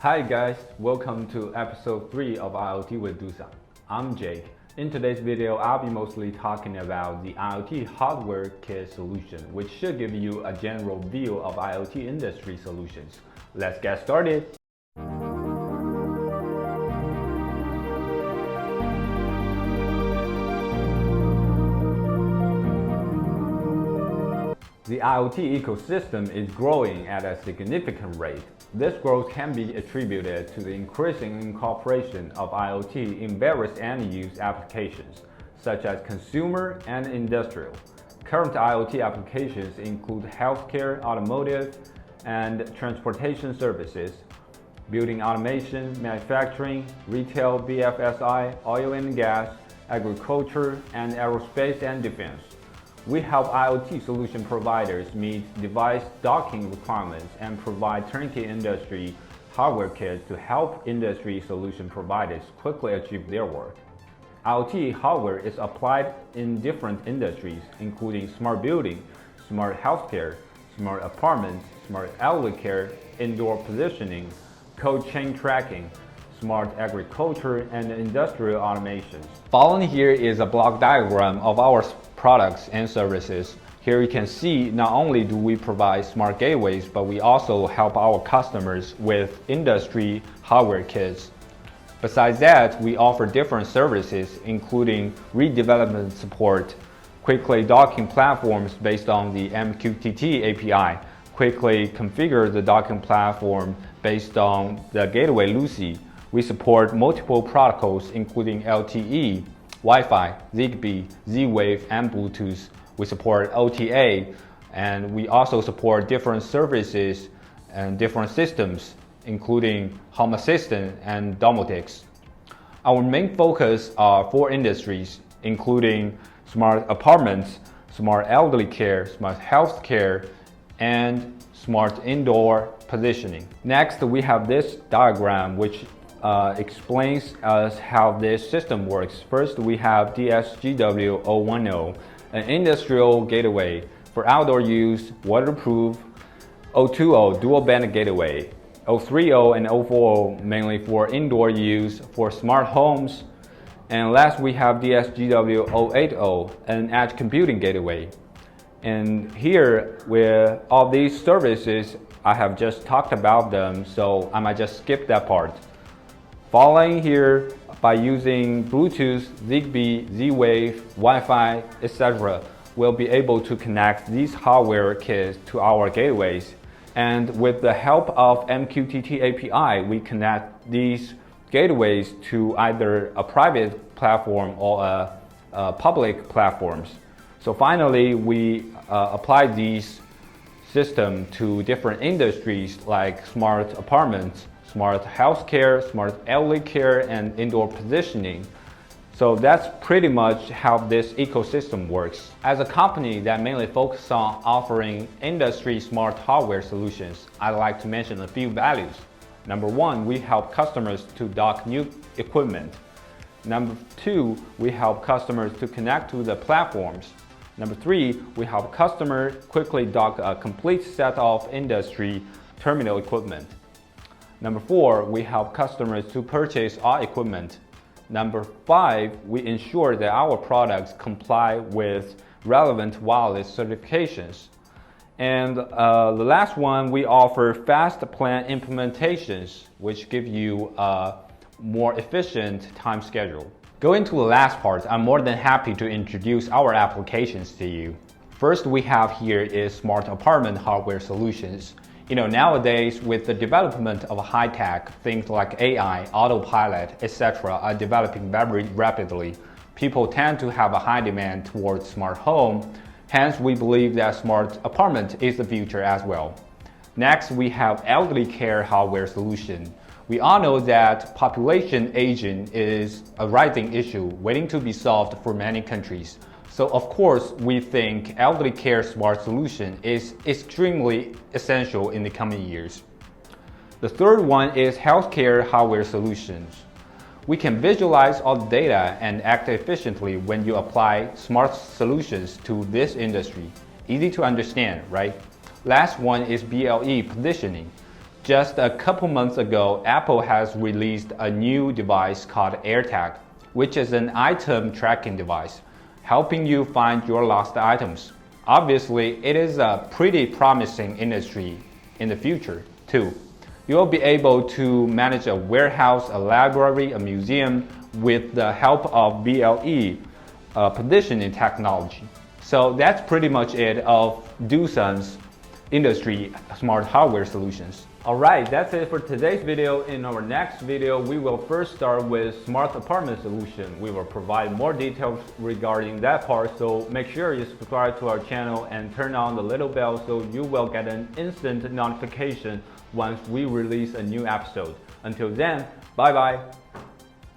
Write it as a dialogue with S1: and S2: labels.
S1: Hi guys, welcome to episode 3 of IoT with Dusun. I'm Jake. In today's video, I'll be mostly talking about the IoT hardware kit solution, which should give you a general view of IoT industry solutions. Let's get started. The IoT ecosystem is growing at a significant rate. This growth can be attributed to the increasing incorporation of IoT in various end-use applications, such as consumer and industrial. Current IoT applications include healthcare, automotive, and transportation services, building automation, manufacturing, retail, BFSI, oil and gas, agriculture, and aerospace and defense. We help IoT solution providers meet device docking requirements and provide turnkey industry hardware kits to help industry solution providers quickly achieve their work. IoT hardware is applied in different industries, including smart building, smart healthcare, smart apartments, smart elderly care, indoor positioning, cold chain tracking, smart agriculture, and industrial automation. Following here is a block diagram of our products and services. Here you can see not only do we provide smart gateways, but we also help our customers with industry hardware kits. Besides that, we offer different services including redevelopment support, quickly docking platforms based on the MQTT API, quickly configure the docking platform based on the gateway Lucy. We support multiple protocols including LTE, Wi-Fi, Zigbee, Z-Wave, and Bluetooth. We support OTA, and we also support different services and different systems, including home assistant and domotics. Our main focus are 4 industries, including smart apartments, smart elderly care, smart health care, and smart indoor positioning. Next, we have this diagram which explains us how this system works. First, we have DSGW010, an industrial gateway for outdoor use, waterproof, 020 dual band gateway, 030 and 040 mainly for indoor use for smart homes, and last we have DSGW080, an edge computing gateway. And here, with all these services, I have just talked about them, so I might just skip that part. Following here, by using Bluetooth, Zigbee, Z-Wave, Wi-Fi, etc., we'll be able to connect these hardware kits to our gateways. And with the help of MQTT API, we connect these gateways to either a private platform or a public platforms. So finally, we apply these systems to different industries like smart apartments, smart healthcare, smart elderly care, and indoor positioning. So that's pretty much how this ecosystem works. As a company that mainly focuses on offering industry smart hardware solutions, I'd like to mention a few values. Number 1, we help customers to dock new equipment. Number 2, we help customers to connect to the platforms. Number 3, we help customers quickly dock a complete set of industry terminal equipment. Number 4, we help customers to purchase our equipment. Number 5, we ensure that our products comply with relevant wireless certifications. And the last one, we offer fast plan implementations, which give you a more efficient time schedule. Going to the last part, I'm more than happy to introduce our applications to you. First we have here is smart apartment hardware solutions. Nowadays, with the development of high-tech, things like AI, autopilot, etc. are developing very rapidly. People tend to have a high demand towards smart home. Hence, we believe that smart apartment is the future as well. Next, we have elderly care hardware solution. We all know that population aging is a rising issue waiting to be solved for many countries. So of course, we think elderly care smart solution is extremely essential in the coming years. The third one is healthcare hardware solutions. We can visualize all the data and act efficiently when you apply smart solutions to this industry. Easy to understand, right? Last one is BLE positioning. Just a couple months ago, Apple has released a new device called AirTag, which is an item tracking device, helping you find your lost items. Obviously, it is a pretty promising industry in the future, too. You'll be able to manage a warehouse, a library, a museum with the help of BLE, positioning technology. So that's pretty much it of Dusun's industry smart hardware solutions. Alright, that's it for today's video. In our next video, we will first start with smart apartment solution. We will provide more details regarding that part, so make sure you subscribe to our channel and turn on the little bell so you will get an instant notification once we release a new episode. Until then, bye bye!